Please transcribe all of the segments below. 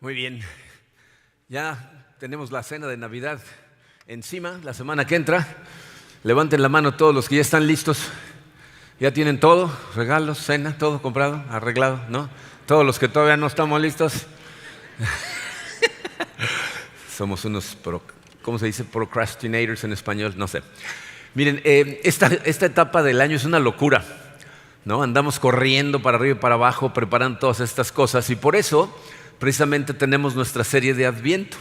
Muy bien, ya tenemos la cena de Navidad encima, la semana que entra. Levanten la mano todos los que ya están listos. ¿Ya tienen todo? Regalos, cena, todo comprado, arreglado, ¿no? Todos los que todavía no estamos listos. Somos unos, ¿cómo se dice? Procrastinators en español, no sé. Miren, esta etapa del año es una locura, ¿no? Andamos corriendo para arriba y para abajo, preparando todas estas cosas, y por eso precisamente tenemos nuestra serie de Adviento,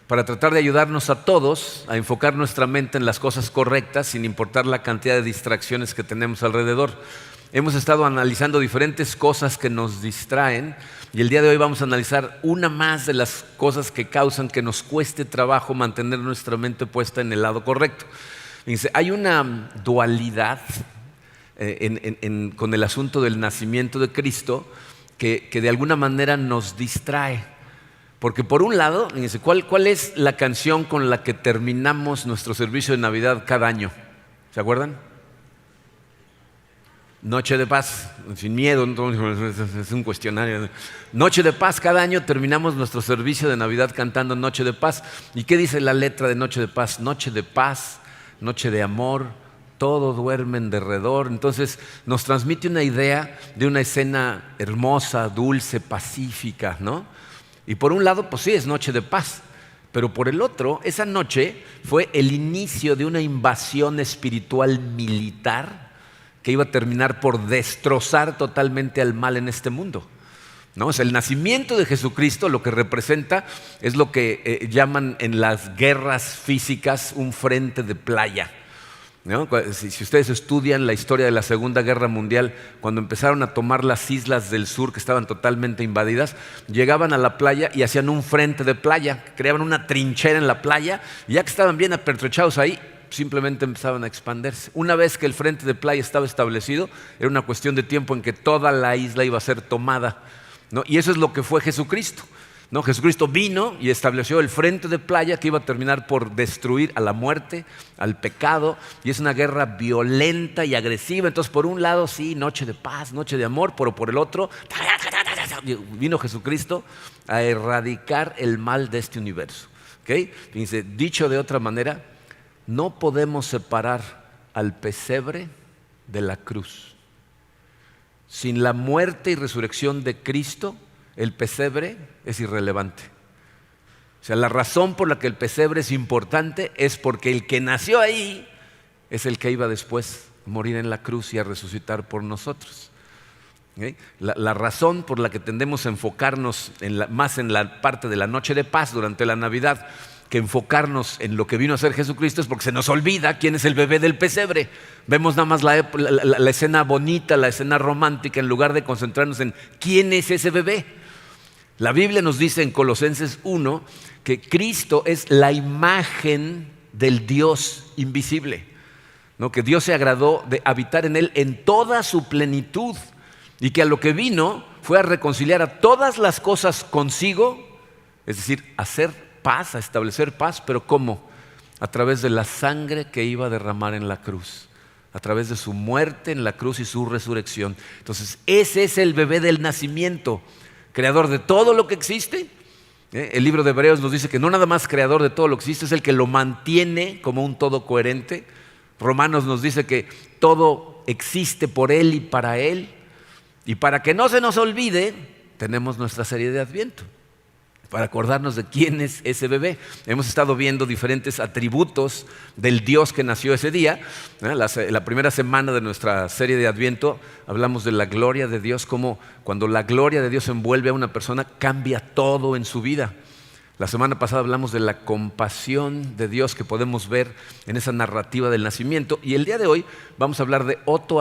para tratar de ayudarnos a todos a enfocar nuestra mente en las cosas correctas sin importar la cantidad de distracciones que tenemos alrededor. Hemos estado analizando diferentes cosas que nos distraen y el día de hoy vamos a analizar una más de las cosas que causan que nos cueste trabajo mantener nuestra mente puesta en el lado correcto. Fíjense, hay una dualidad con el asunto del nacimiento de Cristo que de alguna manera nos distrae. Porque por un lado, fíjense, ¿cuál es la canción con la que terminamos nuestro servicio de Navidad cada año? ¿Se acuerdan? Noche de paz, sin miedo, es un cuestionario. Noche de paz, cada año terminamos nuestro servicio de Navidad cantando Noche de paz. ¿Y qué dice la letra de Noche de paz? Noche de paz, noche de amor, todo duerme en derredor. Entonces nos transmite una idea de una escena hermosa, dulce, pacífica, ¿no? Y por un lado, pues sí, es noche de paz, pero por el otro, esa noche fue el inicio de una invasión espiritual militar que iba a terminar por destrozar totalmente al mal en este mundo, ¿no? O sea, el nacimiento de Jesucristo lo que representa es lo que llaman en las guerras físicas un frente de playa, ¿no? Si ustedes estudian la historia de la Segunda Guerra Mundial, cuando empezaron a tomar las islas del sur que estaban totalmente invadidas, llegaban a la playa y hacían un frente de playa, creaban una trinchera en la playa y ya que estaban bien apertrechados ahí, simplemente empezaban a expandirse. Una vez que el frente de playa estaba establecido, era una cuestión de tiempo en que toda la isla iba a ser tomada, ¿no? Y eso es lo que fue Jesucristo, ¿no? Jesucristo vino y estableció el frente de playa que iba a terminar por destruir a la muerte, al pecado, y es una guerra violenta y agresiva. Entonces, por un lado, sí, noche de paz, noche de amor, pero por el otro, vino Jesucristo a erradicar el mal de este universo, ¿okay? Fíjense, dicho de otra manera, no podemos separar al pesebre de la cruz. Sin la muerte y resurrección de Cristo, el pesebre es irrelevante. O sea, la razón por la que el pesebre es importante es porque el que nació ahí es el que iba después a morir en la cruz y a resucitar por nosotros. ¿Okay? La razón por la que tendemos a enfocarnos más en la parte de la noche de paz durante la Navidad que enfocarnos en lo que vino a hacer Jesucristo es porque se nos olvida quién es el bebé del pesebre. Vemos nada más la escena bonita, la escena romántica, en lugar de concentrarnos en quién es ese bebé. La Biblia nos dice en Colosenses 1 que Cristo es la imagen del Dios invisible, ¿no? Que Dios se agradó de habitar en Él en toda su plenitud y que a lo que vino fue a reconciliar a todas las cosas consigo, es decir, hacer paz, a establecer paz, pero ¿cómo? A través de la sangre que iba a derramar en la cruz, a través de su muerte en la cruz y su resurrección. Entonces, ese es el bebé del nacimiento, creador de todo lo que existe. El libro de Hebreos nos dice que no nada más creador de todo lo que existe, es el que lo mantiene como un todo coherente. Romanos nos dice que todo existe por Él y para Él. Y para que no se nos olvide, tenemos nuestra serie de Adviento, para acordarnos de quién es ese bebé. Hemos estado viendo diferentes atributos del Dios que nació ese día. La primera semana de nuestra serie de Adviento hablamos de la gloria de Dios, como cuando la gloria de Dios envuelve a una persona cambia todo en su vida. La semana pasada hablamos de la compasión de Dios que podemos ver en esa narrativa del nacimiento, y el día de hoy vamos a hablar de otro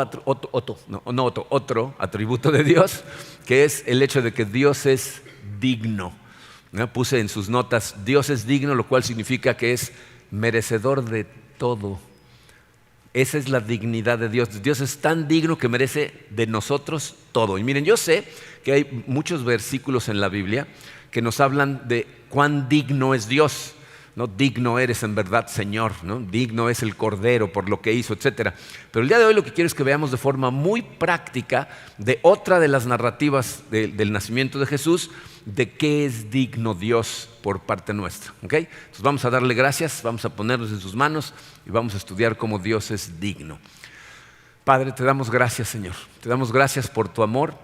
atributo de Dios, que es el hecho de que Dios es digno. Puse en sus notas, Dios es digno, lo cual significa que es merecedor de todo. Esa es la dignidad de Dios. Dios es tan digno que merece de nosotros todo. Y miren, yo sé que hay muchos versículos en la Biblia que nos hablan de cuán digno es Dios. ¿no? Digno eres en verdad, Señor, ¿no? Digno es el Cordero por lo que hizo, etc. Pero el día de hoy lo que quiero es que veamos de forma muy práctica de otra de las narrativas del nacimiento de Jesús, de qué es digno Dios por parte nuestra. ¿Okay? Entonces vamos a darle gracias, vamos a ponernos en sus manos y vamos a estudiar cómo Dios es digno. Padre, te damos gracias, Señor. Te damos gracias por tu amor.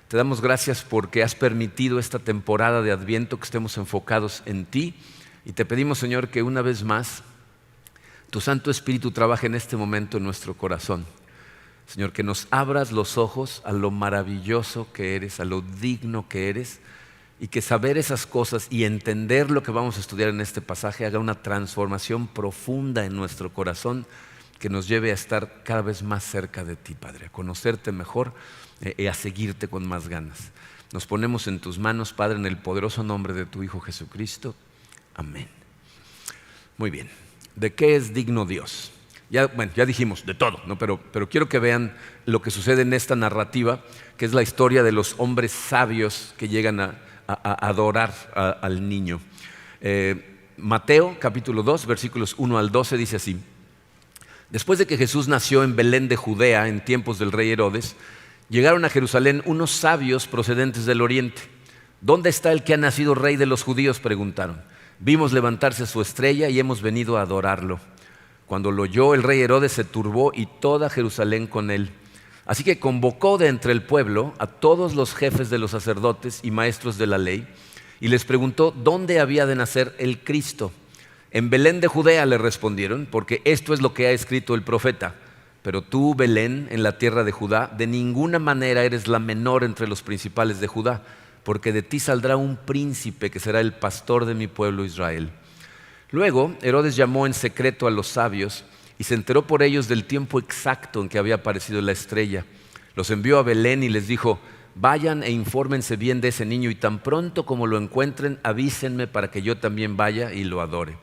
Te damos gracias porque has permitido esta temporada de Adviento que estemos enfocados en ti. Y te pedimos, Señor, que una vez más tu Santo Espíritu trabaje en este momento en nuestro corazón. Señor, que nos abras los ojos a lo maravilloso que eres, a lo digno que eres, y que saber esas cosas y entender lo que vamos a estudiar en este pasaje haga una transformación profunda en nuestro corazón que nos lleve a estar cada vez más cerca de ti, Padre, a conocerte mejor y a seguirte con más ganas. Nos ponemos en tus manos, Padre, en el poderoso nombre de tu Hijo Jesucristo. Amén. Muy bien. ¿De qué es digno Dios? Ya dijimos de todo, ¿no? Pero quiero que vean lo que sucede en esta narrativa, que es la historia de los hombres sabios que llegan a adorar al niño. Mateo capítulo 2, versículos 1 al 12 dice así: Después de que Jesús nació en Belén de Judea en tiempos del rey Herodes, llegaron a Jerusalén unos sabios procedentes del oriente. ¿Dónde está el que ha nacido rey de los judíos?, preguntaron. Vimos levantarse su estrella y hemos venido a adorarlo. Cuando lo oyó el rey Herodes se turbó y toda Jerusalén con él. Así que convocó de entre el pueblo a todos los jefes de los sacerdotes y maestros de la ley y les preguntó dónde había de nacer el Cristo. En Belén de Judea, le respondieron, porque esto es lo que ha escrito el profeta. Pero tú, Belén, en la tierra de Judá, de ninguna manera eres la menor entre los principales de Judá, porque de ti saldrá un príncipe que será el pastor de mi pueblo Israel. Luego Herodes llamó en secreto a los sabios y se enteró por ellos del tiempo exacto en que había aparecido la estrella. Los envió a Belén y les dijo: vayan e infórmense bien de ese niño y tan pronto como lo encuentren avísenme para que yo también vaya y lo adore.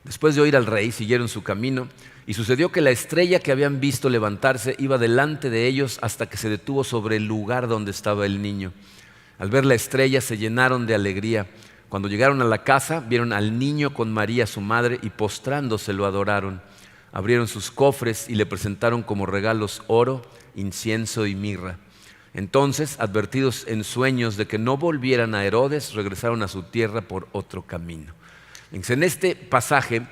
Después de oír al rey siguieron su camino y sucedió que la estrella que habían visto levantarse iba delante de ellos hasta que se detuvo sobre el lugar donde estaba el niño. Al ver la estrella se llenaron de alegría. Cuando llegaron a la casa vieron al niño con María su madre y postrándose lo adoraron. Abrieron sus cofres y le presentaron como regalos oro, incienso y mirra. Entonces, advertidos en sueños de que no volvieran a Herodes, regresaron a su tierra por otro camino. En este pasaje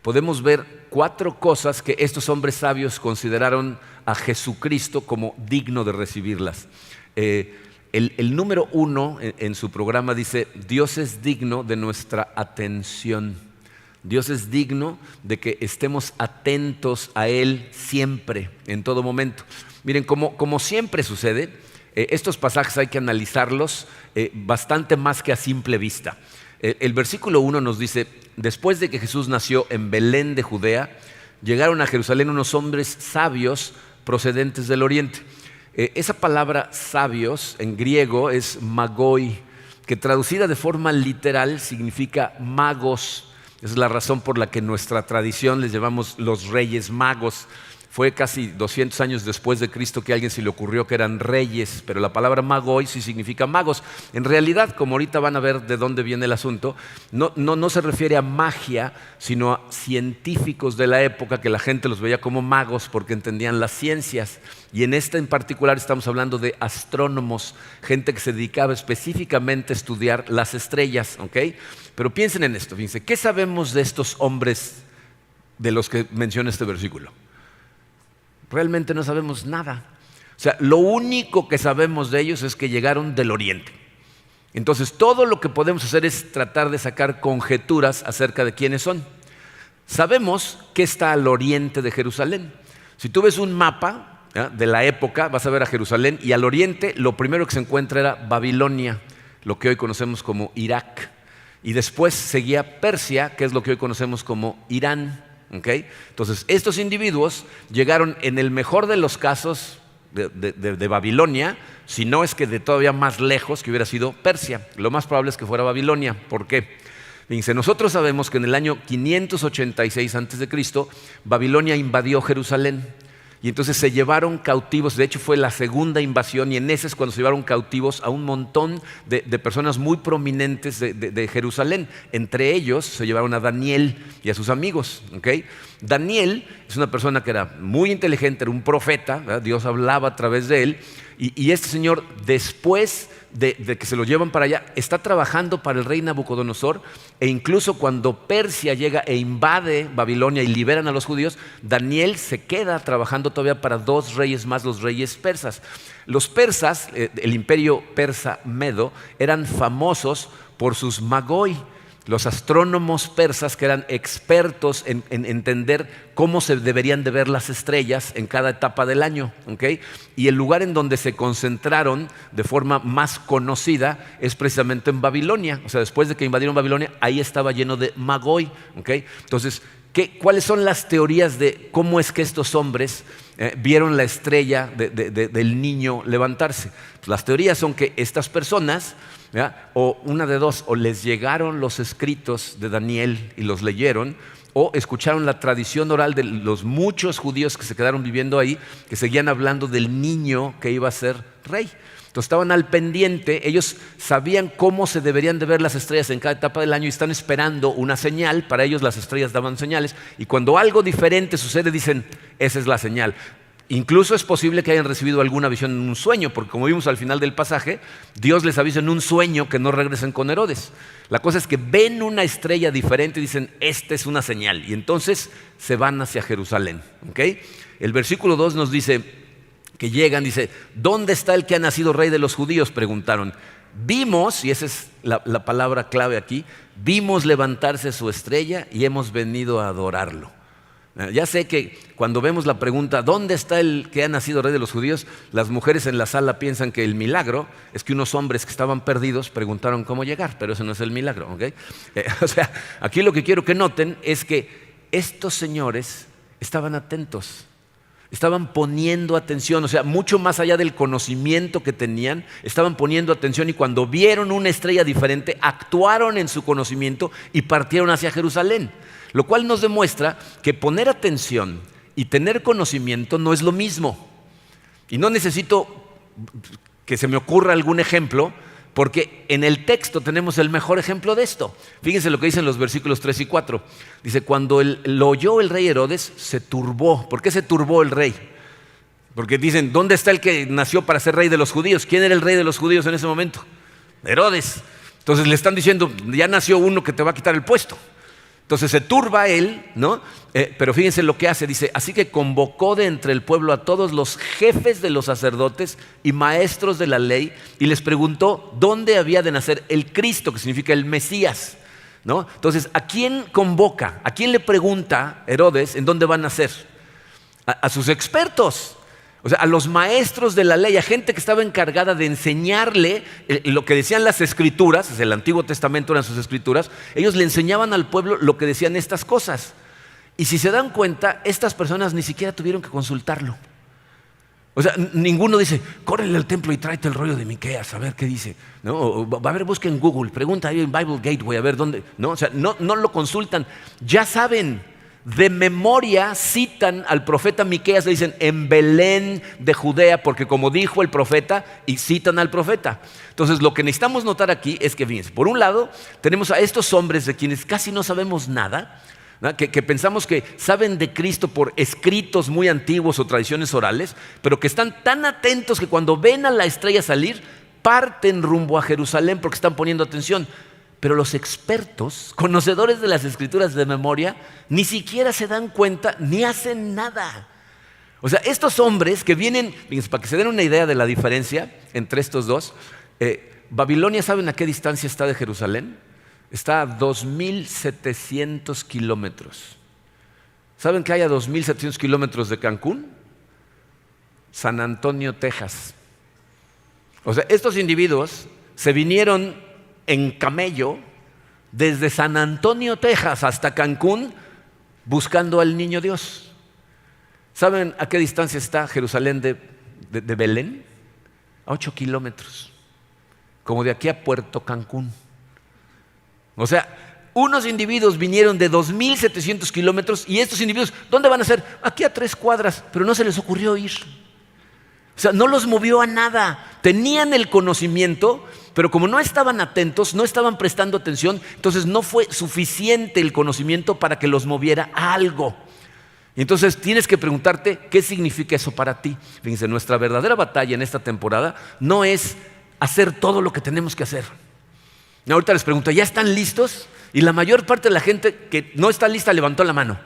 podemos ver 4 cosas que estos hombres sabios consideraron a Jesucristo como digno de recibirlas. El número 1 en su programa dice: Dios es digno de nuestra atención. Dios es digno de que estemos atentos a Él siempre, en todo momento. Miren, como siempre sucede, estos pasajes hay que analizarlos bastante más que a simple vista. El versículo 1 nos dice: después de que Jesús nació en Belén de Judea, llegaron a Jerusalén unos hombres sabios procedentes del oriente. Esa palabra sabios en griego es magoi, que traducida de forma literal significa magos. Esa es la razón por la que en nuestra tradición les llamamos los reyes magos. Fue casi 200 años después de Cristo que a alguien se le ocurrió que eran reyes, pero la palabra magoi sí significa magos. En realidad, como ahorita van a ver de dónde viene el asunto, no se refiere a magia, sino a científicos de la época que la gente los veía como magos porque entendían las ciencias. Y en esta en particular estamos hablando de astrónomos, gente que se dedicaba específicamente a estudiar las estrellas, ¿ok? Pero piensen en esto, fíjense, ¿qué sabemos de estos hombres de los que menciona este versículo? Realmente no sabemos nada. O sea, lo único que sabemos de ellos es que llegaron del oriente. Entonces, todo lo que podemos hacer es tratar de sacar conjeturas acerca de quiénes son. Sabemos que está al oriente de Jerusalén. Si tú ves un mapa de la época, vas a ver a Jerusalén y al oriente lo primero que se encuentra era Babilonia, lo que hoy conocemos como Irak. Y después seguía Persia, que es lo que hoy conocemos como Irán. ¿Okay? Entonces, estos individuos llegaron en el mejor de los casos de Babilonia, si no es que de todavía más lejos, que hubiera sido Persia. Lo más probable es que fuera Babilonia. ¿Por qué? Fíjense, nosotros sabemos que en el año 586 a.C., Babilonia invadió Jerusalén. Y entonces se llevaron cautivos, de hecho fue la segunda invasión, y en ese es cuando se llevaron cautivos a un montón de personas muy prominentes de Jerusalén. Entre ellos se llevaron a Daniel y a sus amigos. ¿Okay? Daniel es una persona que era muy inteligente, era un profeta, ¿verdad? Dios hablaba a través de él, y este señor, después de que se lo llevan para allá, está trabajando para el rey Nabucodonosor, e incluso cuando Persia llega e invade Babilonia y liberan a los judíos, Daniel se queda trabajando todavía para 2 reyes más, los reyes persas. Los persas, el imperio persa medo, eran famosos por sus magoi, los astrónomos persas que eran expertos en entender cómo se deberían de ver las estrellas en cada etapa del año. ¿Okay? Y el lugar en donde se concentraron de forma más conocida es precisamente en Babilonia. O sea, después de que invadieron Babilonia, ahí estaba lleno de magoi. ¿Okay? Entonces, ¿cuáles son las teorías de cómo es que estos hombres vieron la estrella del niño levantarse? Pues las teorías son que estas personas, ¿ya? O una de dos, o les llegaron los escritos de Daniel y los leyeron, o escucharon la tradición oral de los muchos judíos que se quedaron viviendo ahí, que seguían hablando del niño que iba a ser rey. Entonces estaban al pendiente, ellos sabían cómo se deberían de ver las estrellas en cada etapa del año y están esperando una señal. Para ellos las estrellas daban señales, y cuando algo diferente sucede dicen, esa es la señal. Incluso es posible que hayan recibido alguna visión en un sueño, porque como vimos al final del pasaje, Dios les avisa en un sueño que no regresen con Herodes. La cosa es que ven una estrella diferente y dicen, esta es una señal, y entonces se van hacia Jerusalén. ¿Okay? El versículo 2 nos dice que llegan, dice, ¿dónde está el que ha nacido rey de los judíos?, preguntaron. Vimos, y esa es la palabra clave aquí, vimos levantarse su estrella y hemos venido a adorarlo. Ya sé que cuando vemos la pregunta, ¿dónde está el que ha nacido rey de los judíos?, las mujeres en la sala piensan que el milagro es que unos hombres que estaban perdidos preguntaron cómo llegar, pero eso no es el milagro. ¿Okay? O sea, aquí lo que quiero que noten es que estos señores estaban atentos, estaban poniendo atención, o sea, mucho más allá del conocimiento que tenían, estaban poniendo atención, y cuando vieron una estrella diferente, actuaron en su conocimiento y partieron hacia Jerusalén. Lo cual nos demuestra que poner atención y tener conocimiento no es lo mismo. Y no necesito que se me ocurra algún ejemplo, porque en el texto tenemos el mejor ejemplo de esto. Fíjense lo que dicen los versículos 3 y 4. Dice, cuando lo oyó el rey Herodes, se turbó. ¿Por qué se turbó el rey? Porque dicen, ¿dónde está el que nació para ser rey de los judíos? ¿Quién era el rey de los judíos en ese momento? Herodes. Entonces le están diciendo, ya nació uno que te va a quitar el puesto. Entonces se turba él, ¿no? Pero fíjense lo que hace, dice, así que convocó de entre el pueblo a todos los jefes de los sacerdotes y maestros de la ley, y les preguntó dónde había de nacer el Cristo, que significa el Mesías, ¿no? Entonces, ¿a quién convoca? ¿A quién le pregunta Herodes en dónde va a nacer? A sus expertos. O sea, a los maestros de la ley, a gente que estaba encargada de enseñarle lo que decían las escrituras, el Antiguo Testamento eran sus escrituras, ellos le enseñaban al pueblo lo que decían estas cosas. Y si se dan cuenta, estas personas ni siquiera tuvieron que consultarlo. O sea, ninguno dice, córrele al templo y tráete el rollo de Miqueas, a ver qué dice. ¿No? O, a ver, busca en Google, pregunta ahí en Bible Gateway, a ver dónde. ¿No? O sea, no lo consultan, ya saben. De memoria citan al profeta Miqueas, le dicen en Belén de Judea, porque como dijo el profeta, y citan al profeta. Entonces lo que necesitamos notar aquí es que, fíjense, por un lado tenemos a estos hombres de quienes casi no sabemos nada, ¿no? que pensamos que saben de Cristo por escritos muy antiguos o tradiciones orales, pero que están tan atentos que cuando ven a la estrella salir, parten rumbo a Jerusalén porque están poniendo atención. Pero los expertos, conocedores de las escrituras de memoria, ni siquiera se dan cuenta ni hacen nada. O sea, estos hombres que vienen, fíjense, para que se den una idea de la diferencia entre estos dos, Babilonia, ¿saben a qué distancia está de Jerusalén? Está a 2.700 kilómetros. ¿Saben que hay a 2.700 kilómetros de Cancún? San Antonio, Texas. O sea, estos individuos se vinieron en camello desde San Antonio, Texas hasta Cancún buscando al niño Dios. ¿Saben a qué distancia está Jerusalén de Belén? A 8 kilómetros, como de aquí a Puerto Cancún. O sea, unos individuos vinieron de 2,700 kilómetros y estos individuos, ¿dónde van a ser? Aquí a 3 cuadras, pero no se les ocurrió ir. O sea, no los movió a nada. Tenían el conocimiento, pero como no estaban atentos, no estaban prestando atención, entonces no fue suficiente el conocimiento para que los moviera a algo. Y entonces tienes que preguntarte, ¿qué significa eso para ti? Fíjense, nuestra verdadera batalla en esta temporada no es hacer todo lo que tenemos que hacer. Ahorita les pregunto, ¿ya están listos? Y la mayor parte de la gente que no está lista levantó la mano.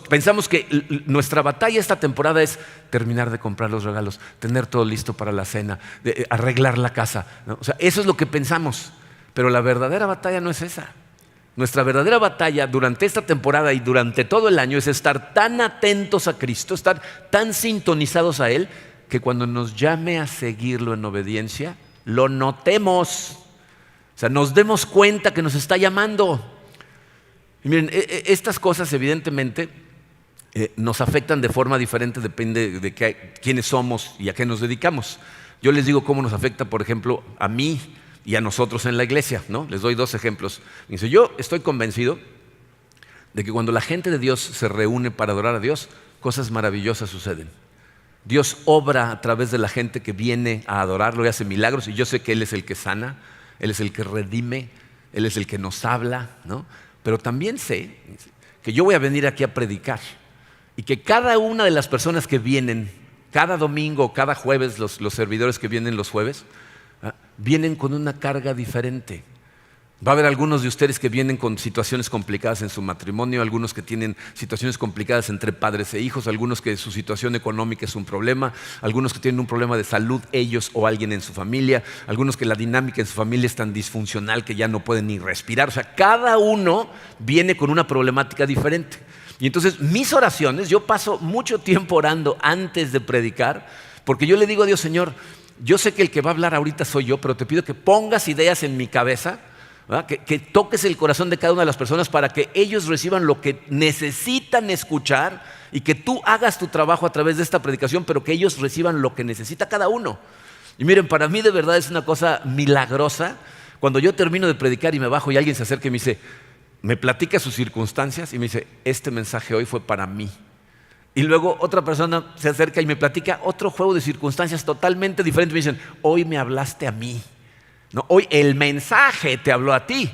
Pensamos que nuestra batalla esta temporada es terminar de comprar los regalos, tener todo listo para la cena, arreglar la casa, ¿no? O sea, eso es lo que pensamos, pero la verdadera batalla no es esa. Nuestra verdadera batalla durante esta temporada y durante todo el año es estar tan atentos a Cristo, estar tan sintonizados a Él, que cuando nos llame a seguirlo en obediencia, lo notemos. O sea, nos demos cuenta que nos está llamando. Y miren, estas cosas evidentemente nos afectan de forma diferente, depende de quiénes somos y a qué nos dedicamos. Yo les digo cómo nos afecta, por ejemplo, a mí y a nosotros en la iglesia, ¿no? Les doy 2 ejemplos. Dice, yo estoy convencido de que cuando la gente de Dios se reúne para adorar a Dios, cosas maravillosas suceden. Dios obra a través de la gente que viene a adorarlo y hace milagros, y yo sé que Él es el que sana, Él es el que redime, Él es el que nos habla, ¿no? Pero también sé que yo voy a venir aquí a predicar y que cada una de las personas que vienen, cada domingo, cada jueves, los servidores que vienen los jueves, vienen con una carga diferente. Va a haber algunos de ustedes que vienen con situaciones complicadas en su matrimonio, algunos que tienen situaciones complicadas entre padres e hijos, algunos que su situación económica es un problema, algunos que tienen un problema de salud ellos o alguien en su familia, algunos que la dinámica en su familia es tan disfuncional que ya no pueden ni respirar. O sea, cada uno viene con una problemática diferente. Y entonces mis oraciones, yo paso mucho tiempo orando antes de predicar, porque yo le digo a Dios, Señor, yo sé que el que va a hablar ahorita soy yo, pero te pido que pongas ideas en mi cabeza, que toques el corazón de cada una de las personas para que ellos reciban lo que necesitan escuchar y que tú hagas tu trabajo a través de esta predicación, pero que ellos reciban lo que necesita cada uno. Y miren, para mí de verdad es una cosa milagrosa cuando yo termino de predicar y me bajo y alguien se acerca y me dice, me platica sus circunstancias y me dice, este mensaje hoy fue para mí. Y luego otra persona se acerca y me platica otro juego de circunstancias totalmente diferentes. Me dicen, hoy me hablaste a mí. No, hoy el mensaje te habló a ti,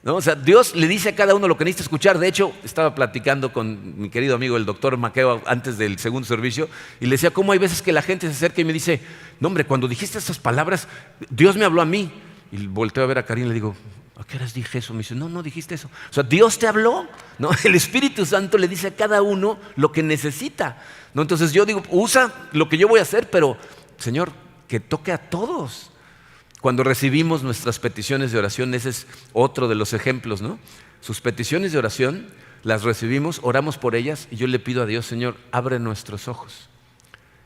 ¿no? O sea, Dios le dice a cada uno lo que necesita escuchar. De hecho, estaba platicando con mi querido amigo el doctor Maqueo antes del segundo servicio y le decía cómo hay veces que la gente se acerca y me dice, no hombre, cuando dijiste esas palabras, Dios me habló a mí. Y volteo a ver a Karin y le digo, ¿a qué horas dije eso? Me dice, no dijiste eso. O sea, Dios te habló, ¿no? El Espíritu Santo le dice a cada uno lo que necesita, ¿no? Entonces yo digo, usa lo que yo voy a hacer, pero Señor, que toque a todos. Cuando recibimos nuestras peticiones de oración, ese es otro de los ejemplos, ¿no? Sus peticiones de oración las recibimos, oramos por ellas y yo le pido a Dios, Señor, abre nuestros ojos.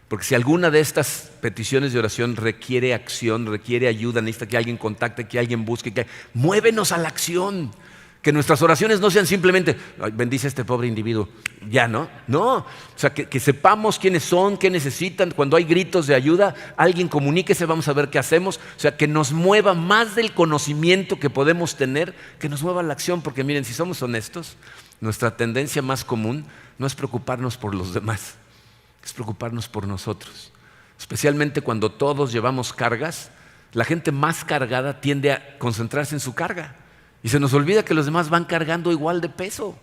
Porque si alguna de estas peticiones de oración requiere acción, requiere ayuda, necesita que alguien contacte, que alguien busque, muévenos a la acción. Que nuestras oraciones no sean simplemente, bendice a este pobre individuo, ya, ¿no? No, o sea, que sepamos quiénes son, qué necesitan. Cuando hay gritos de ayuda, alguien comuníquese, vamos a ver qué hacemos. O sea, que nos mueva más del conocimiento que podemos tener, que nos mueva la acción. Porque miren, si somos honestos, nuestra tendencia más común no es preocuparnos por los demás, es preocuparnos por nosotros. Especialmente cuando todos llevamos cargas, la gente más cargada tiende a concentrarse en su carga. Y se nos olvida que los demás van cargando igual de peso.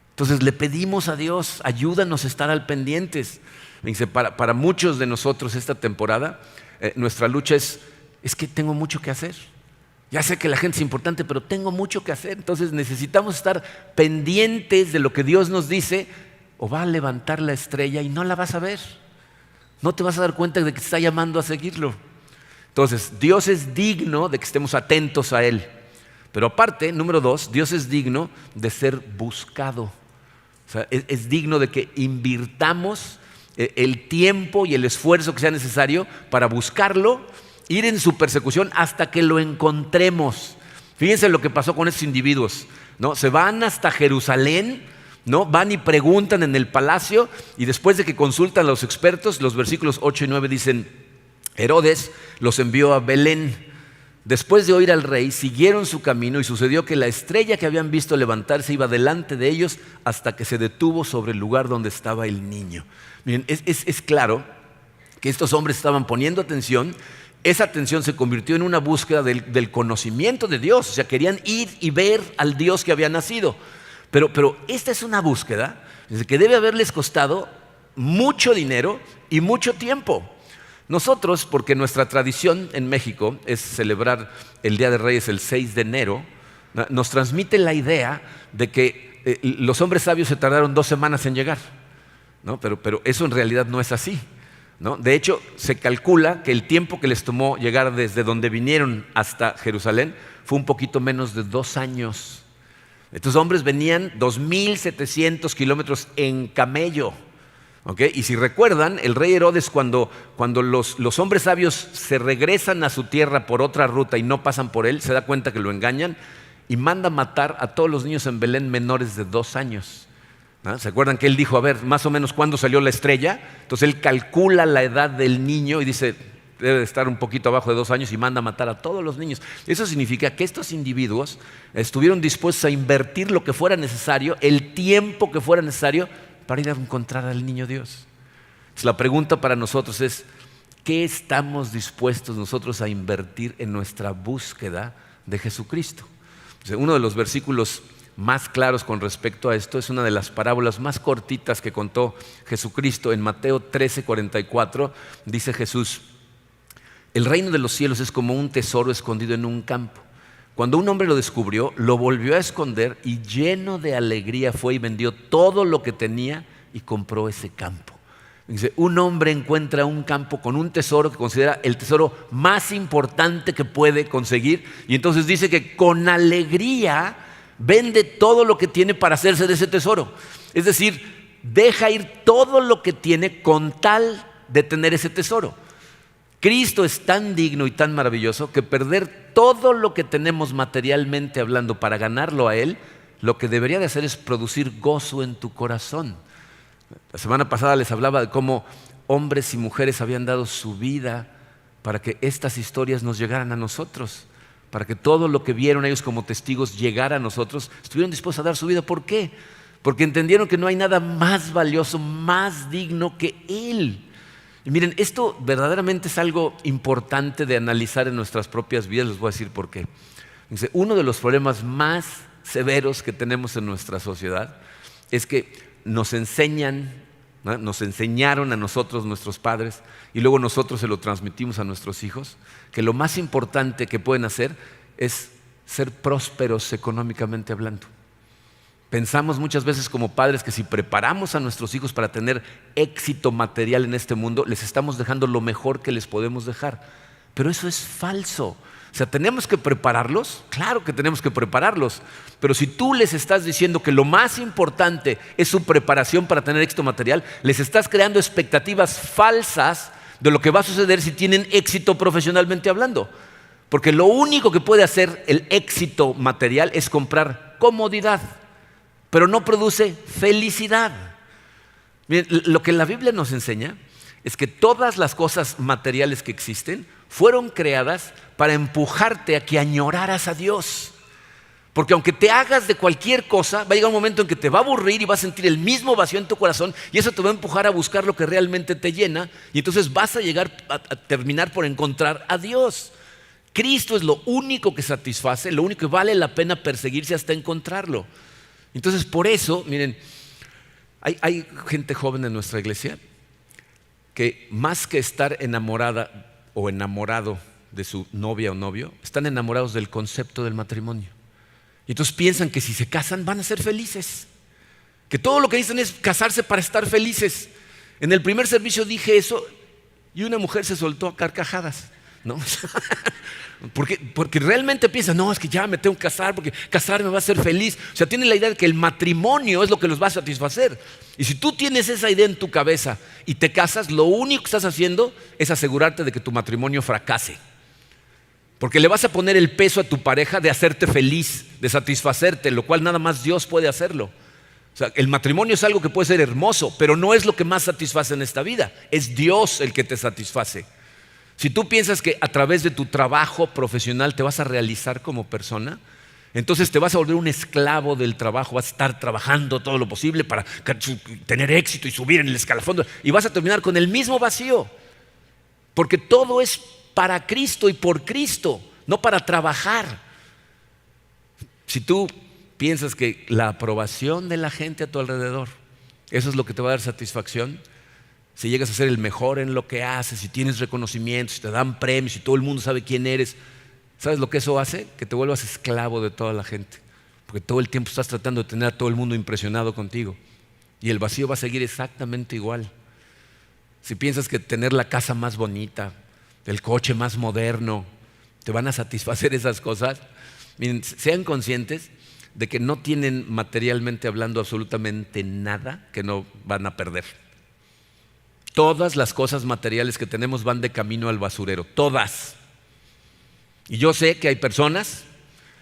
Entonces le pedimos a Dios, ayúdanos a estar al pendientes. Dice, para muchos de nosotros esta temporada, nuestra lucha es que tengo mucho que hacer. Ya sé que la gente es importante, pero tengo mucho que hacer. Entonces necesitamos estar pendientes de lo que Dios nos dice, o va a levantar la estrella y no la vas a ver. No te vas a dar cuenta de que te está llamando a seguirlo. Entonces, Dios es digno de que estemos atentos a Él. Pero aparte, número 2, Dios es digno de ser buscado. O sea, es digno de que invirtamos el tiempo y el esfuerzo que sea necesario para buscarlo, ir en su persecución hasta que lo encontremos. Fíjense lo que pasó con estos individuos, ¿no? Se van hasta Jerusalén, ¿no? Van y preguntan en el palacio y después de que consultan a los expertos, los versículos 8 y 9 dicen, Herodes los envió a Belén, Después de oír al rey, siguieron su camino y sucedió que la estrella que habían visto levantarse iba delante de ellos hasta que se detuvo sobre el lugar donde estaba el niño. Miren, es claro que estos hombres estaban poniendo atención. Esa atención se convirtió en una búsqueda del conocimiento de Dios. O sea, querían ir y ver al Dios que había nacido. Pero esta es una búsqueda que debe haberles costado mucho dinero y mucho tiempo. Nosotros, porque nuestra tradición en México es celebrar el Día de Reyes el 6 de enero, nos transmite la idea de que los hombres sabios se tardaron 2 semanas en llegar, ¿no? Pero eso en realidad no es así, ¿no? De hecho, se calcula que el tiempo que les tomó llegar desde donde vinieron hasta Jerusalén fue un poquito menos de 2 años. Estos hombres venían 2,700 kilómetros en camello. ¿Okay? Y si recuerdan, el rey Herodes cuando los hombres sabios se regresan a su tierra por otra ruta y no pasan por él, se da cuenta que lo engañan y manda matar a todos los niños en Belén menores de 2 años. ¿No? ¿Se acuerdan que él dijo, a ver, más o menos cuándo salió la estrella? Entonces él calcula la edad del niño y dice, debe de estar un poquito abajo de 2 años y manda a matar a todos los niños. Eso significa que estos individuos estuvieron dispuestos a invertir lo que fuera necesario, el tiempo que fuera necesario, para ir a encontrar al niño Dios. Entonces, la pregunta para nosotros es, ¿qué estamos dispuestos nosotros a invertir en nuestra búsqueda de Jesucristo? O sea, uno de los versículos más claros con respecto a esto es una de las parábolas más cortitas que contó Jesucristo. En Mateo 13:44 dice Jesús, el reino de los cielos es como un tesoro escondido en un campo. Cuando un hombre lo descubrió, lo volvió a esconder y lleno de alegría fue y vendió todo lo que tenía y compró ese campo. Dice, un hombre encuentra un campo con un tesoro que considera el tesoro más importante que puede conseguir y entonces dice que con alegría vende todo lo que tiene para hacerse de ese tesoro. Es decir, deja ir todo lo que tiene con tal de tener ese tesoro. Cristo es tan digno y tan maravilloso que perder todo lo que tenemos materialmente hablando para ganarlo a Él, lo que debería de hacer es producir gozo en tu corazón. La semana pasada les hablaba de cómo hombres y mujeres habían dado su vida para que estas historias nos llegaran a nosotros, para que todo lo que vieron ellos como testigos llegara a nosotros, estuvieron dispuestos a dar su vida. ¿Por qué? Porque entendieron que no hay nada más valioso, más digno que Él. Y miren, esto verdaderamente es algo importante de analizar en nuestras propias vidas. Les voy a decir por qué. Dice, uno de los problemas más severos que tenemos en nuestra sociedad es que nos enseñan, ¿no? Nos enseñaron a nosotros, nuestros padres, y luego nosotros se lo transmitimos a nuestros hijos, que lo más importante que pueden hacer es ser prósperos económicamente hablando. Pensamos muchas veces como padres que si preparamos a nuestros hijos para tener éxito material en este mundo, les estamos dejando lo mejor que les podemos dejar. Pero eso es falso. O sea, ¿tenemos que prepararlos? Claro que tenemos que prepararlos. Pero si tú les estás diciendo que lo más importante es su preparación para tener éxito material, les estás creando expectativas falsas de lo que va a suceder si tienen éxito profesionalmente hablando. Porque lo único que puede hacer el éxito material es comprar comodidad, pero no produce felicidad. Miren, lo que la Biblia nos enseña es que todas las cosas materiales que existen fueron creadas para empujarte a que añoraras a Dios. Porque aunque te hagas de cualquier cosa, va a llegar un momento en que te va a aburrir y vas a sentir el mismo vacío en tu corazón y eso te va a empujar a buscar lo que realmente te llena y entonces vas a llegar a terminar por encontrar a Dios. Cristo es lo único que satisface, lo único que vale la pena perseguirse hasta encontrarlo. Entonces, por eso, miren, hay gente joven en nuestra iglesia que más que estar enamorada o enamorado de su novia o novio, están enamorados del concepto del matrimonio. Y entonces piensan que si se casan van a ser felices. Que todo lo que dicen es casarse para estar felices. En el primer servicio dije eso y una mujer se soltó a carcajadas, ¿no? Porque realmente piensa, no, es que ya me tengo que casar porque casarme me va a hacer feliz. O sea, tienen la idea de que el matrimonio es lo que los va a satisfacer. Y si tú tienes esa idea en tu cabeza y te casas, lo único que estás haciendo es asegurarte de que tu matrimonio fracase. Porque le vas a poner el peso a tu pareja de hacerte feliz, de satisfacerte, lo cual nada más Dios puede hacerlo. O sea, el matrimonio es algo que puede ser hermoso, pero no es lo que más satisface en esta vida. Es Dios el que te satisface. Si tú piensas que a través de tu trabajo profesional te vas a realizar como persona, entonces te vas a volver un esclavo del trabajo, vas a estar trabajando todo lo posible para tener éxito y subir en el escalafón y vas a terminar con el mismo vacío. Porque todo es para Cristo y por Cristo, no para trabajar. Si tú piensas que la aprobación de la gente a tu alrededor, eso es lo que te va a dar satisfacción, si llegas a ser el mejor en lo que haces, si tienes reconocimientos, si te dan premios, si todo el mundo sabe quién eres, ¿sabes lo que eso hace? Que te vuelvas esclavo de toda la gente. Porque todo el tiempo estás tratando de tener a todo el mundo impresionado contigo. Y el vacío va a seguir exactamente igual. Si piensas que tener la casa más bonita, el coche más moderno, te van a satisfacer esas cosas, miren, sean conscientes de que no tienen materialmente hablando absolutamente nada que no van a perder. Todas las cosas materiales que tenemos van de camino al basurero, todas. Y yo sé que hay personas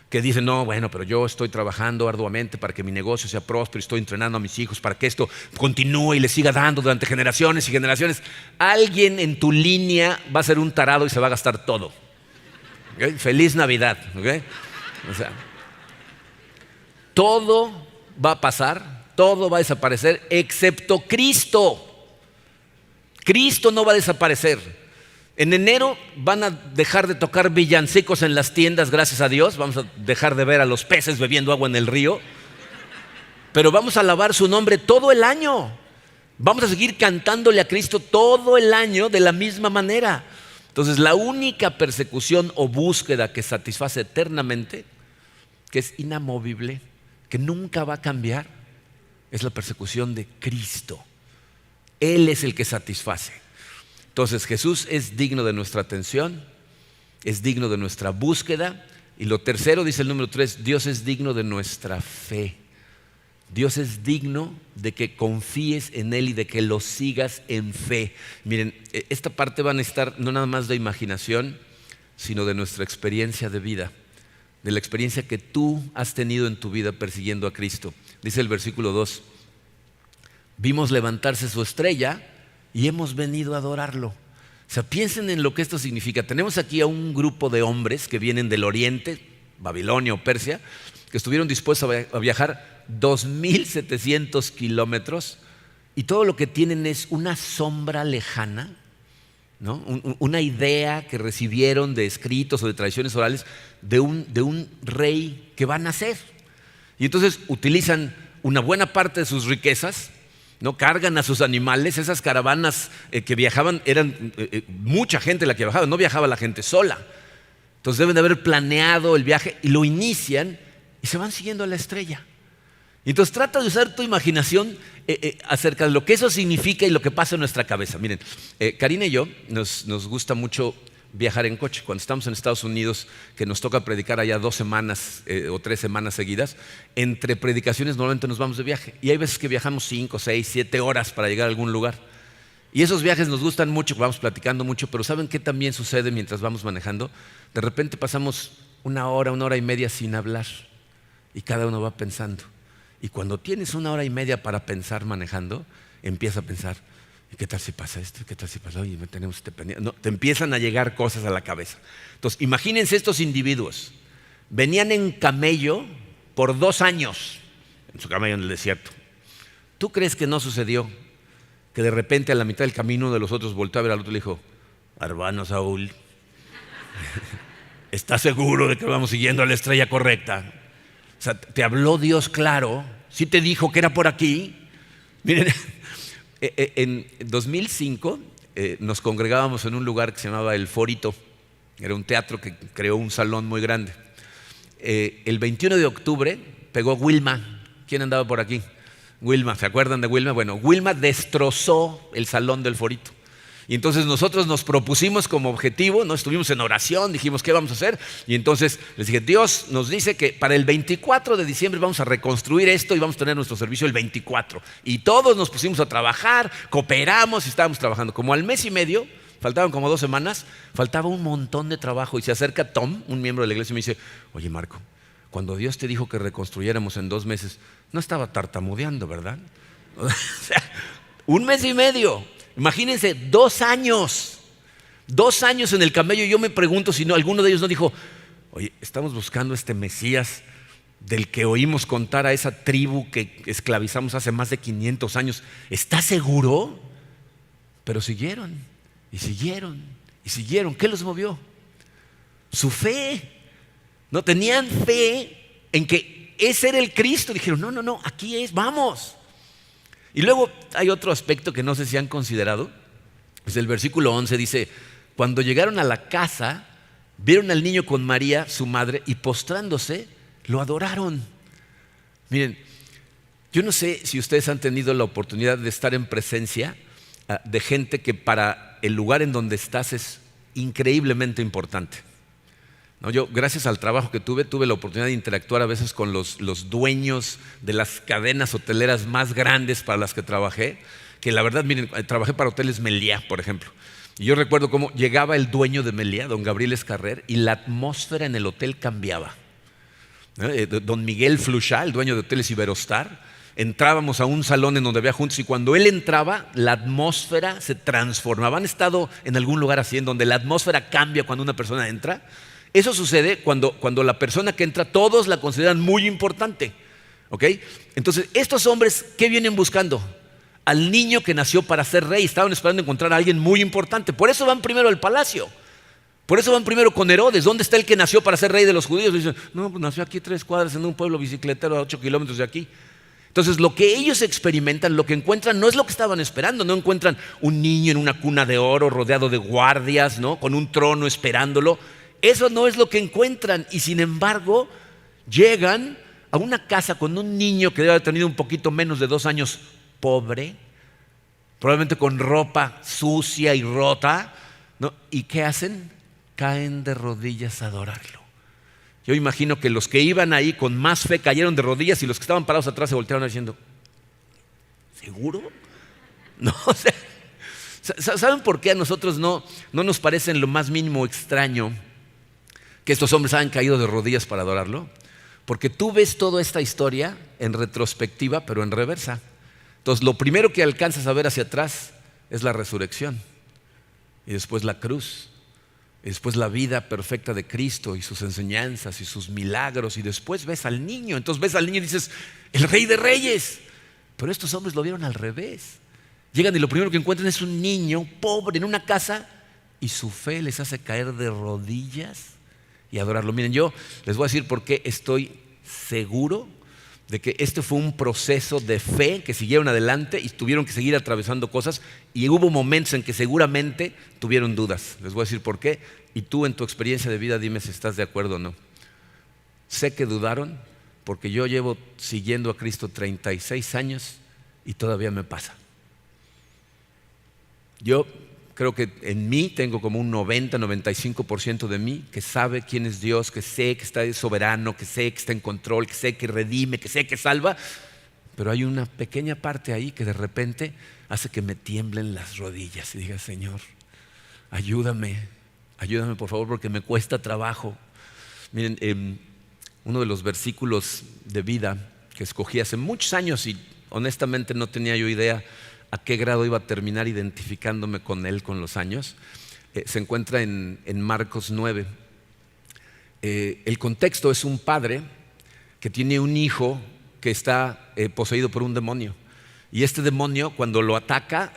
que dicen, no, bueno, pero yo estoy trabajando arduamente para que mi negocio sea próspero, estoy entrenando a mis hijos para que esto continúe y les siga dando durante generaciones y generaciones. Alguien en tu línea va a ser un tarado y se va a gastar todo. ¿Okay? Feliz Navidad. ¿Okay? O sea, todo va a pasar, todo va a desaparecer, excepto Cristo. Cristo no va a desaparecer. En enero van a dejar de tocar villancicos en las tiendas, gracias a Dios. Vamos a dejar de ver a los peces bebiendo agua en el río. Pero vamos a alabar su nombre todo el año. Vamos a seguir cantándole a Cristo todo el año de la misma manera. Entonces, la única persecución o búsqueda que satisface eternamente, que es inamovible, que nunca va a cambiar, es la persecución de Cristo. Él es el que satisface. Entonces Jesús es digno de nuestra atención, es digno de nuestra búsqueda. Y lo tercero, dice el número 3, Dios es digno de nuestra fe. Dios es digno de que confíes en Él y de que lo sigas en fe. Miren, esta parte va a necesitar no nada más de imaginación, sino de nuestra experiencia de vida, de la experiencia que tú has tenido en tu vida persiguiendo a Cristo. Dice el versículo 2, vimos levantarse su estrella y hemos venido a adorarlo. O sea, piensen en lo que esto significa. Tenemos aquí a un grupo de hombres que vienen del oriente, Babilonia o Persia, que estuvieron dispuestos a viajar 2,700 kilómetros y todo lo que tienen es una sombra lejana, ¿no? Una idea que recibieron de escritos o de tradiciones orales de un rey que va a nacer. Y entonces utilizan una buena parte de sus riquezas, ¿no? Cargan a sus animales. Esas caravanas que viajaban eran mucha gente la que viajaba, no viajaba la gente sola. Entonces deben de haber planeado el viaje y lo inician y se van siguiendo a la estrella. Y entonces trata de usar tu imaginación acerca de lo que eso significa y lo que pasa en nuestra cabeza. Miren, Karina y yo nos gusta mucho viajar en coche. Cuando estamos en Estados Unidos, que nos toca predicar allá 2 semanas o 3 semanas seguidas, entre predicaciones normalmente nos vamos de viaje. Y hay veces que viajamos 5, 6, 7 horas para llegar a algún lugar. Y esos viajes nos gustan mucho, vamos platicando mucho, pero ¿saben qué también sucede mientras vamos manejando? De repente pasamos 1 hora y media sin hablar y cada uno va pensando. Y cuando tienes 1 hora y media para pensar manejando, empiezas a pensar, ¿y qué tal si pasa esto? ¿Qué tal si pasa? Oye, tenemos este pendiente. No, te empiezan a llegar cosas a la cabeza. Entonces, imagínense estos individuos. Venían en camello por 2 años, en su camello en el desierto. ¿Tú crees que no sucedió? Que de repente a la mitad del camino uno de los otros volteó a ver al otro y le dijo, hermano Saúl, ¿estás seguro de que vamos siguiendo a la estrella correcta? O sea, te habló Dios claro, sí te dijo que era por aquí. Miren, en 2005 nos congregábamos en un lugar que se llamaba El Forito. Era un teatro que creó un salón muy grande. El 21 de octubre pegó Wilma. ¿Quién andaba por aquí? Wilma, ¿se acuerdan de Wilma? Bueno, Wilma destrozó el salón del Forito. Y entonces nosotros nos propusimos como objetivo, ¿no? Estuvimos en oración, dijimos, ¿qué vamos a hacer? Y entonces les dije, Dios nos dice que para el 24 de diciembre vamos a reconstruir esto y vamos a tener nuestro servicio el 24. Y todos nos pusimos a trabajar, cooperamos y estábamos trabajando. Como al mes y medio, faltaban como 2 semanas, faltaba un montón de trabajo. Y se acerca Tom, un miembro de la iglesia, y me dice, oye Marco, cuando Dios te dijo que reconstruyéramos en 2 meses, no estaba tartamudeando, ¿verdad? O sea, 1 mes y medio. Imagínense, 2 años. 2 años en el camello. Y yo me pregunto si no, alguno de ellos no dijo: oye, estamos buscando este Mesías del que oímos contar a esa tribu que esclavizamos hace más de 500 años. ¿Estás seguro? Pero siguieron, y siguieron, y siguieron. ¿Qué los movió? Su fe. No tenían fe en que ese era el Cristo. Dijeron: no, aquí es, vamos. Y luego hay otro aspecto que no sé si han considerado. Pues el versículo 11 dice: cuando llegaron a la casa, vieron al niño con María, su madre, y postrándose, lo adoraron. Miren, yo no sé si ustedes han tenido la oportunidad de estar en presencia de gente que para el lugar en donde estás es increíblemente importante. ¿No? Yo, gracias al trabajo que tuve la oportunidad de interactuar a veces con los dueños de las cadenas hoteleras más grandes para las que trabajé, que la verdad, miren, trabajé para Hoteles Meliá, por ejemplo. Y yo recuerdo cómo llegaba el dueño de Meliá, don Gabriel Escarrer, y la atmósfera en el hotel cambiaba. Don Miguel Fluchá, el dueño de Hoteles Iberostar, entrábamos a un salón en donde había juntos, y cuando él entraba, la atmósfera se transformaba. ¿Han estado en algún lugar así, en donde la atmósfera cambia cuando una persona entra? Eso sucede cuando la persona que entra, todos la consideran muy importante. ¿Ok? Entonces, estos hombres, ¿qué vienen buscando? Al niño que nació para ser rey. Estaban esperando encontrar a alguien muy importante. Por eso van primero al palacio. Por eso van primero con Herodes. ¿Dónde está el que nació para ser rey de los judíos? Y dicen: no, pues nació aquí 3 cuadras en un pueblo bicicletero a 8 kilómetros de aquí. Entonces, lo que ellos experimentan, lo que encuentran, no es lo que estaban esperando. No encuentran un niño en una cuna de oro rodeado de guardias, ¿no? Con un trono esperándolo. Eso no es lo que encuentran. Y sin embargo, llegan a una casa con un niño que debe haber tenido un poquito menos de 2 años, pobre, probablemente con ropa sucia y rota, ¿no? ¿Y qué hacen? Caen de rodillas a adorarlo. Yo imagino que los que iban ahí con más fe cayeron de rodillas, y los que estaban parados atrás se voltearon diciendo: ¿seguro? No, o sea, ¿saben por qué a nosotros no nos parece en lo más mínimo extraño que estos hombres hayan caído de rodillas para adorarlo? Porque tú ves toda esta historia en retrospectiva, pero en reversa. Entonces, lo primero que alcanzas a ver hacia atrás es la resurrección, y después la cruz, y después la vida perfecta de Cristo y sus enseñanzas y sus milagros, y después ves al niño. Entonces ves al niño y dices: el Rey de Reyes. Pero estos hombres lo vieron al revés. Llegan y lo primero que encuentran es un niño pobre en una casa, y su fe les hace caer de rodillas y adorarlo. Miren, yo les voy a decir por qué estoy seguro de que este fue un proceso de fe que siguieron adelante y tuvieron que seguir atravesando cosas, y hubo momentos en que seguramente tuvieron dudas. Les voy a decir por qué, y tú en tu experiencia de vida dime si estás de acuerdo o no. Sé que dudaron porque yo llevo siguiendo a Cristo 36 años y todavía me pasa. Yo creo que en mí tengo como un 90-95% de mí que sabe quién es Dios, que sé que está soberano, que sé que está en control, que sé que redime, que sé que salva. Pero hay una pequeña parte ahí que de repente hace que me tiemblen las rodillas y diga: Señor, ayúdame por favor, porque me cuesta trabajo. Miren, uno de los versículos de vida que escogí hace muchos años, y honestamente no tenía yo idea a qué grado iba a terminar identificándome con él con los años, se encuentra en Marcos 9. El contexto es un padre que tiene un hijo que está poseído por un demonio. Y este demonio, cuando lo ataca,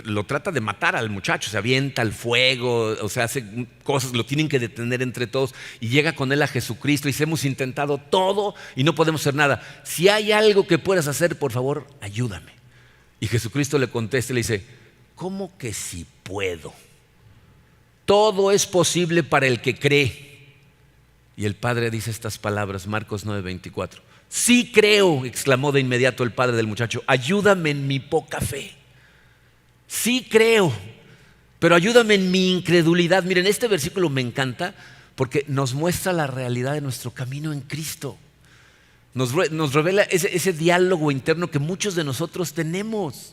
lo trata de matar al muchacho, se avienta al fuego, o sea, hace cosas, lo tienen que detener entre todos, y llega con él a Jesucristo y dice: hemos intentado todo y no podemos hacer nada. Si hay algo que puedas hacer, por favor, ayúdame. Y Jesucristo le contesta y le dice: ¿cómo que si puedo? Todo es posible para el que cree. Y el padre dice estas palabras, Marcos 9:24. Sí creo, exclamó de inmediato el padre del muchacho, ayúdame en mi poca fe. Sí creo, pero ayúdame en mi incredulidad. Miren, este versículo me encanta porque nos muestra la realidad de nuestro camino en Cristo. Nos revela ese diálogo interno que muchos de nosotros tenemos.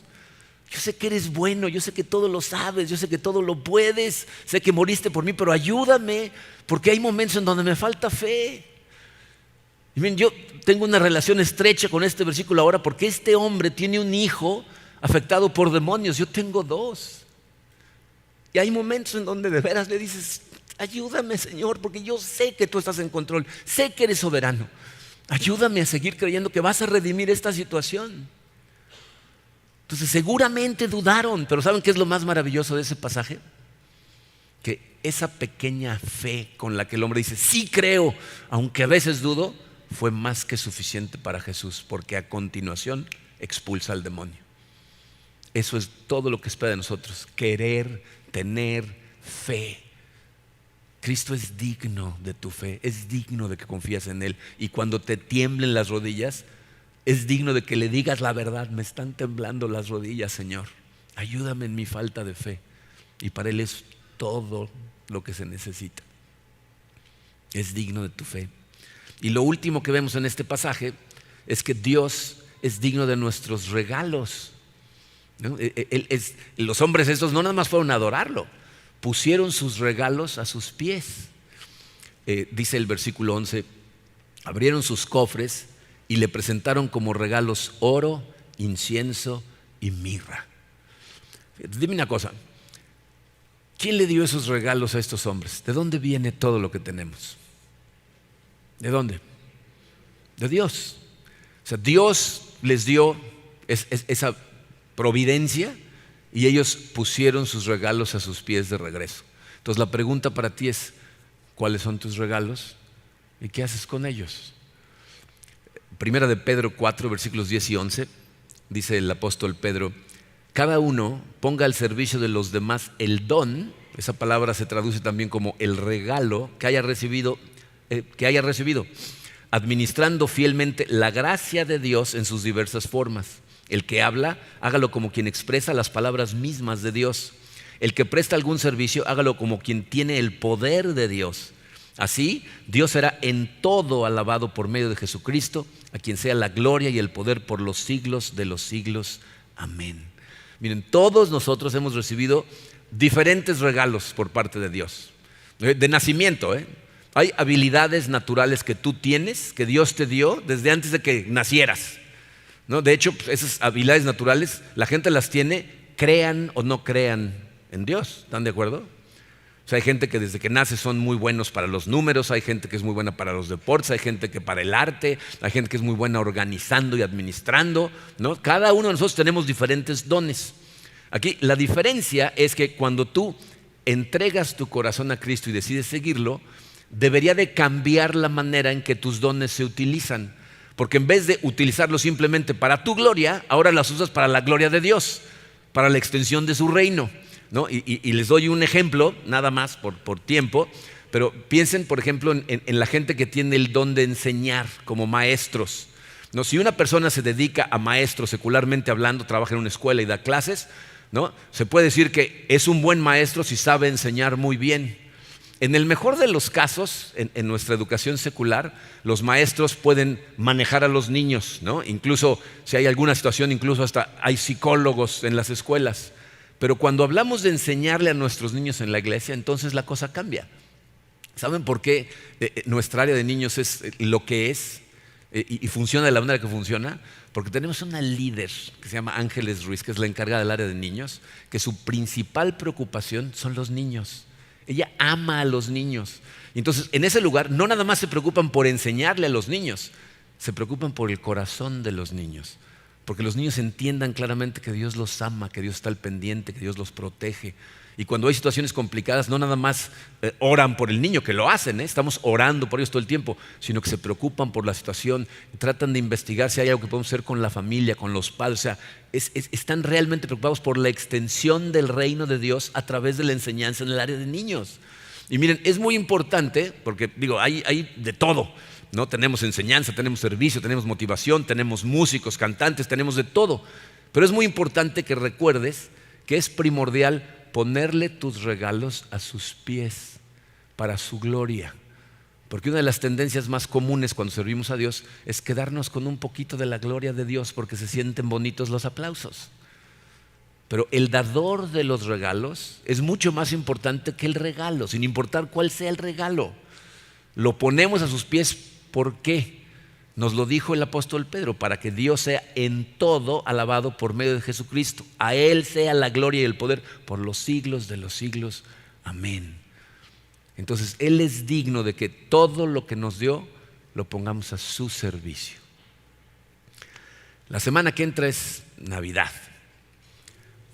Yo sé que eres bueno, yo sé que todo lo sabes, yo sé que todo lo puedes, sé que moriste por mí, pero ayúdame, porque hay momentos en donde me falta fe. Y miren, yo tengo una relación estrecha con este versículo ahora porque este hombre tiene un hijo afectado por demonios. Yo tengo 2. Y hay momentos en donde de veras le dices, ayúdame, Señor, porque yo sé que tú estás en control, sé que eres soberano. Ayúdame a seguir creyendo que vas a redimir esta situación. Entonces seguramente dudaron, pero ¿saben qué es lo más maravilloso de ese pasaje? Que esa pequeña fe con la que el hombre dice, sí creo, aunque a veces dudo, fue más que suficiente para Jesús, porque a continuación expulsa al demonio. Eso es todo lo que espera de nosotros, querer tener fe. Cristo es digno de tu fe, es digno de que confías en Él. Y cuando te tiemblen las rodillas, es digno de que le digas la verdad. Me están temblando las rodillas, Señor. Ayúdame en mi falta de fe. Y para Él es todo lo que se necesita. Es digno de tu fe. Y lo último que vemos en este pasaje es que Dios es digno de nuestros regalos, ¿no? Los hombres estos no nada más fueron a adorarlo, pusieron sus regalos a sus pies. Dice el versículo 11, abrieron sus cofres y le presentaron como regalos oro, incienso y mirra. Dime una cosa, ¿quién le dio esos regalos a estos hombres? ¿De dónde viene todo lo que tenemos? ¿De dónde? De Dios. O sea, Dios les dio esa providencia y ellos pusieron sus regalos a sus pies de regreso. Entonces la pregunta para ti es, ¿cuáles son tus regalos? ¿Y qué haces con ellos? Primera de Pedro 4, versículos 10 y 11, dice el apóstol Pedro, cada uno ponga al servicio de los demás el don, esa palabra se traduce también como el regalo que haya recibido, administrando fielmente la gracia de Dios en sus diversas formas. El que habla, hágalo como quien expresa las palabras mismas de Dios. El que presta algún servicio, hágalo como quien tiene el poder de Dios. Así, Dios será en todo alabado por medio de Jesucristo, a quien sea la gloria y el poder por los siglos de los siglos. Amén. Miren, todos nosotros hemos recibido diferentes regalos por parte de Dios. De nacimiento, Hay habilidades naturales que tú tienes, que Dios te dio desde antes de que nacieras, ¿no? De hecho, esas habilidades naturales, la gente las tiene, crean o no crean en Dios. ¿Están de acuerdo? O sea, hay gente que desde que nace son muy buenos para los números, hay gente que es muy buena para los deportes, hay gente que para el arte, hay gente que es muy buena organizando y administrando, ¿no? Cada uno de nosotros tenemos diferentes dones. Aquí la diferencia es que cuando tú entregas tu corazón a Cristo y decides seguirlo, debería de cambiar la manera en que tus dones se utilizan, porque en vez de utilizarlos simplemente para tu gloria, ahora las usas para la gloria de Dios, para la extensión de su reino, ¿no? Y les doy un ejemplo, nada más por tiempo, pero piensen por ejemplo en la gente que tiene el don de enseñar como maestros, ¿no? Si una persona se dedica a maestro secularmente hablando, trabaja en una escuela y da clases, ¿no? Se puede decir que es un buen maestro si sabe enseñar muy bien. En el mejor de los casos, en nuestra educación secular, los maestros pueden manejar a los niños, ¿no? Incluso si hay alguna situación, incluso hasta hay psicólogos en las escuelas. Pero cuando hablamos de enseñarle a nuestros niños en la iglesia, entonces la cosa cambia. ¿Saben por qué nuestra área de niños es lo que es y funciona de la manera que funciona? Porque tenemos una líder que se llama Ángeles Ruiz, que es la encargada del área de niños, que su principal preocupación son los niños. Ella ama a los niños. Entonces, en ese lugar no nada más se preocupan por enseñarle a los niños, se preocupan por el corazón de los niños. Porque los niños entiendan claramente que Dios los ama, que Dios está al pendiente, que Dios los protege. Y cuando hay situaciones complicadas, no nada más oran por el niño, que lo hacen, estamos orando por ellos todo el tiempo, sino que se preocupan por la situación, tratan de investigar si hay algo que podemos hacer con la familia, con los padres. O sea, están realmente preocupados por la extensión del reino de Dios a través de la enseñanza en el área de niños. Y miren, es muy importante, porque digo, hay de todo, ¿no? Tenemos enseñanza, tenemos servicio, tenemos motivación, tenemos músicos, cantantes, tenemos de todo. Pero es muy importante que recuerdes que es primordial ponerle tus regalos a sus pies para su gloria. Porque una de las tendencias más comunes cuando servimos a Dios es quedarnos con un poquito de la gloria de Dios porque se sienten bonitos los aplausos. Pero el dador de los regalos es mucho más importante que el regalo, sin importar cuál sea el regalo. Lo ponemos a sus pies, ¿por qué? Nos lo dijo el apóstol Pedro, para que Dios sea en todo alabado por medio de Jesucristo. A Él sea la gloria y el poder por los siglos de los siglos. Amén. Entonces, Él es digno de que todo lo que nos dio lo pongamos a su servicio. La semana que entra es Navidad.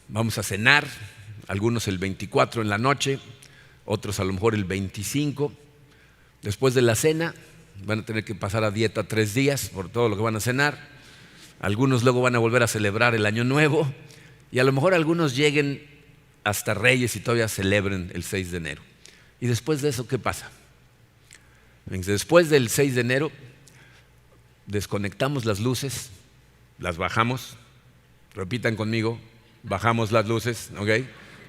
Vamos a cenar, algunos el 24 en la noche, otros a lo mejor el 25. Después de la cena van a tener que pasar a dieta 3 días por todo lo que van a cenar. Algunos luego van a volver a celebrar el Año Nuevo y a lo mejor algunos lleguen hasta Reyes y todavía celebren el 6 de enero. Y después de eso, ¿qué pasa? Después del 6 de enero desconectamos las luces, las bajamos. Repitan conmigo, bajamos las luces, ¿ok?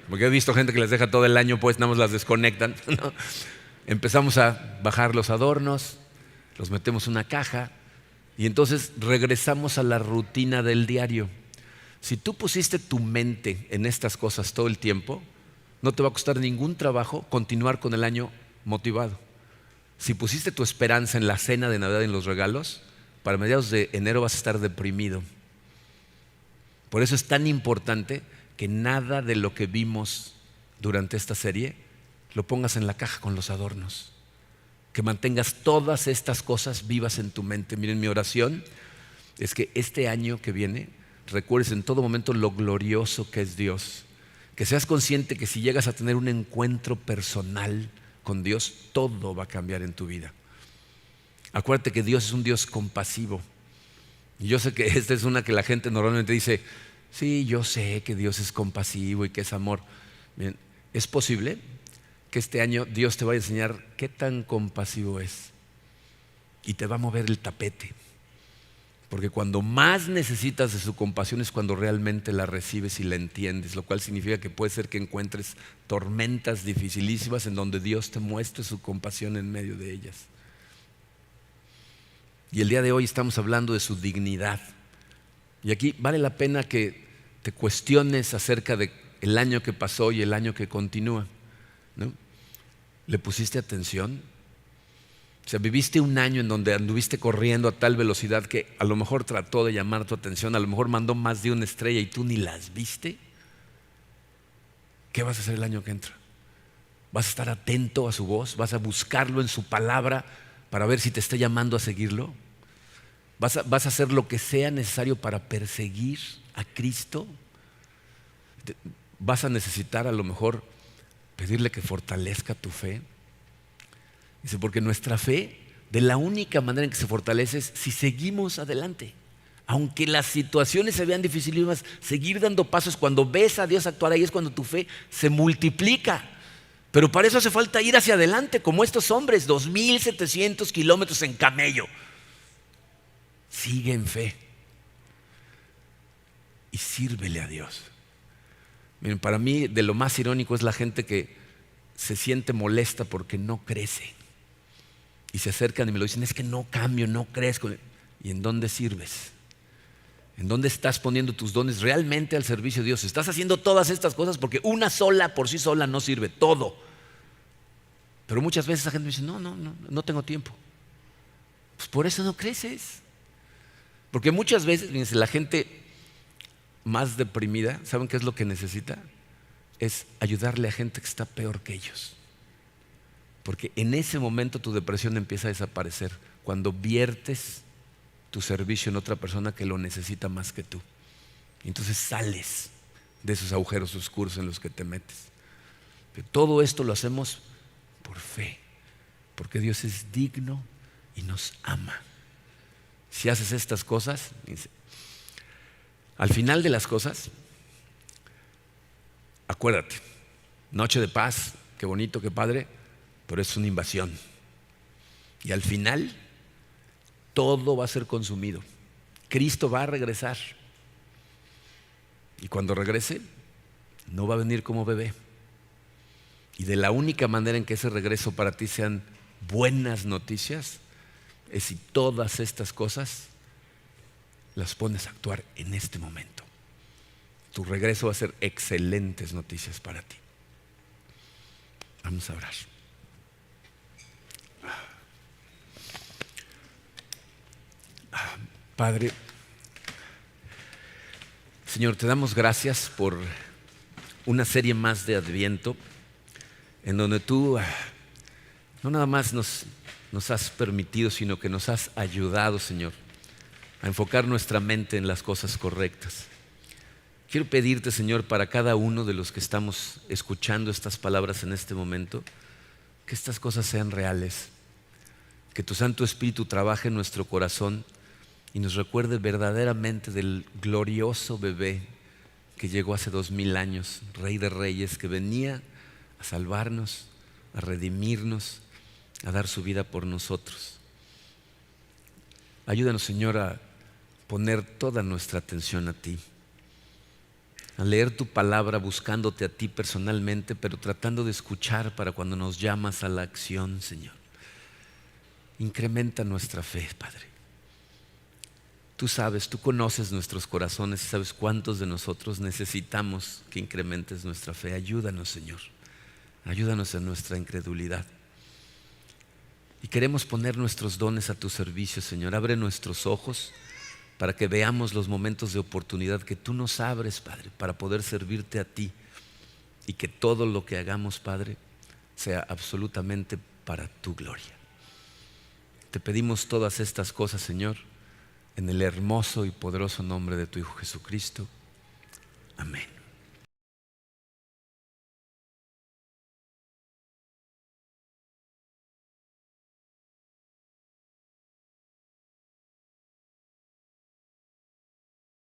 Porque he visto gente que les deja todo el año, pues nada más las desconectan, ¿no? Empezamos a bajar los adornos, los metemos en una caja y entonces regresamos a la rutina del diario. Si tú pusiste tu mente en estas cosas todo el tiempo, no te va a costar ningún trabajo continuar con el año motivado. Si pusiste tu esperanza en la cena de Navidad y en los regalos, para mediados de enero vas a estar deprimido. Por eso es tan importante que nada de lo que vimos durante esta serie lo pongas en la caja con los adornos. Que mantengas todas estas cosas vivas en tu mente. Miren, mi oración es que este año que viene recuerdes en todo momento lo glorioso que es Dios. Que seas consciente que si llegas a tener un encuentro personal con Dios, todo va a cambiar en tu vida. Acuérdate que Dios es un Dios compasivo. Y yo sé que esta es una que la gente normalmente dice, sí, yo sé que Dios es compasivo y que es amor. Bien, es posible que este año Dios te vaya a enseñar qué tan compasivo es y te va a mover el tapete. Porque cuando más necesitas de su compasión es cuando realmente la recibes y la entiendes, lo cual significa que puede ser que encuentres tormentas dificilísimas en donde Dios te muestre su compasión en medio de ellas. Y el día de hoy estamos hablando de su dignidad. Y aquí vale la pena que te cuestiones acerca del año que pasó y el año que continúa, ¿no? ¿Le pusiste atención? O sea, viviste un año en donde anduviste corriendo a tal velocidad que a lo mejor trató de llamar tu atención, a lo mejor mandó más de una estrella y tú ni las viste. ¿Qué vas a hacer el año que entra? ¿Vas a estar atento a su voz? ¿Vas a buscarlo en su palabra para ver si te está llamando a seguirlo? ¿Vas a hacer lo que sea necesario para perseguir a Cristo? ¿Vas a necesitar a lo mejor pedirle que fortalezca tu fe? Dice, porque nuestra fe, de la única manera en que se fortalece es si seguimos adelante. Aunque las situaciones se vean dificilísimas, seguir dando pasos. Cuando ves a Dios actuar, ahí es cuando tu fe se multiplica. Pero para eso hace falta ir hacia adelante, como estos hombres, 2,700 kilómetros en camello. Sigue en fe y sírvele a Dios. Miren, para mí de lo más irónico es la gente que se siente molesta porque no crece. Y se acercan y me lo dicen, es que no cambio, no crezco. ¿Y en dónde sirves? ¿En dónde estás poniendo tus dones realmente al servicio de Dios? Estás haciendo todas estas cosas porque una sola por sí sola no sirve, todo. Pero muchas veces la gente me dice, no tengo tiempo. Pues por eso no creces. Porque muchas veces, fíjense, la gente más deprimida, ¿saben qué es lo que necesita? Es ayudarle a gente que está peor que ellos. Porque en ese momento tu depresión empieza a desaparecer, cuando viertes tu servicio en otra persona que lo necesita más que tú. Y entonces sales de esos agujeros oscuros en los que te metes. Pero todo esto lo hacemos por fe, porque Dios es digno y nos ama. Si haces estas cosas, dice, al final de las cosas, acuérdate, noche de paz, qué bonito, qué padre, pero es una invasión. Y al final, todo va a ser consumido. Cristo va a regresar. Y cuando regrese, no va a venir como bebé. Y de la única manera en que ese regreso para ti sean buenas noticias es si todas estas cosas las pones a actuar en este momento. Tu regreso va a ser excelentes noticias para ti. Vamos a orar. Padre, Señor, te damos gracias por una serie más de Adviento en donde tú no nada más nos has permitido, sino que nos has ayudado, Señor, a enfocar nuestra mente en las cosas correctas. Quiero pedirte, Señor, para cada uno de los que estamos escuchando estas palabras en este momento, que estas cosas sean reales, que tu Santo Espíritu trabaje en nuestro corazón y nos recuerde verdaderamente del glorioso bebé que llegó hace 2000 años, Rey de Reyes, que venía a salvarnos, a redimirnos, a dar su vida por nosotros. Ayúdanos, Señor, a poner toda nuestra atención a ti, a leer tu palabra buscándote a ti personalmente, pero tratando de escuchar para cuando nos llamas a la acción, Señor. Incrementa nuestra fe, Padre. Tú sabes, tú conoces nuestros corazones y sabes cuántos de nosotros necesitamos que incrementes nuestra fe. Ayúdanos, Señor. Ayúdanos en nuestra incredulidad. Y queremos poner nuestros dones a tu servicio, Señor. Abre nuestros ojos para que veamos los momentos de oportunidad que tú nos abres, Padre, para poder servirte a ti. Y que todo lo que hagamos, Padre, sea absolutamente para tu gloria. Te pedimos todas estas cosas, Señor, en el hermoso y poderoso nombre de tu Hijo Jesucristo. Amén.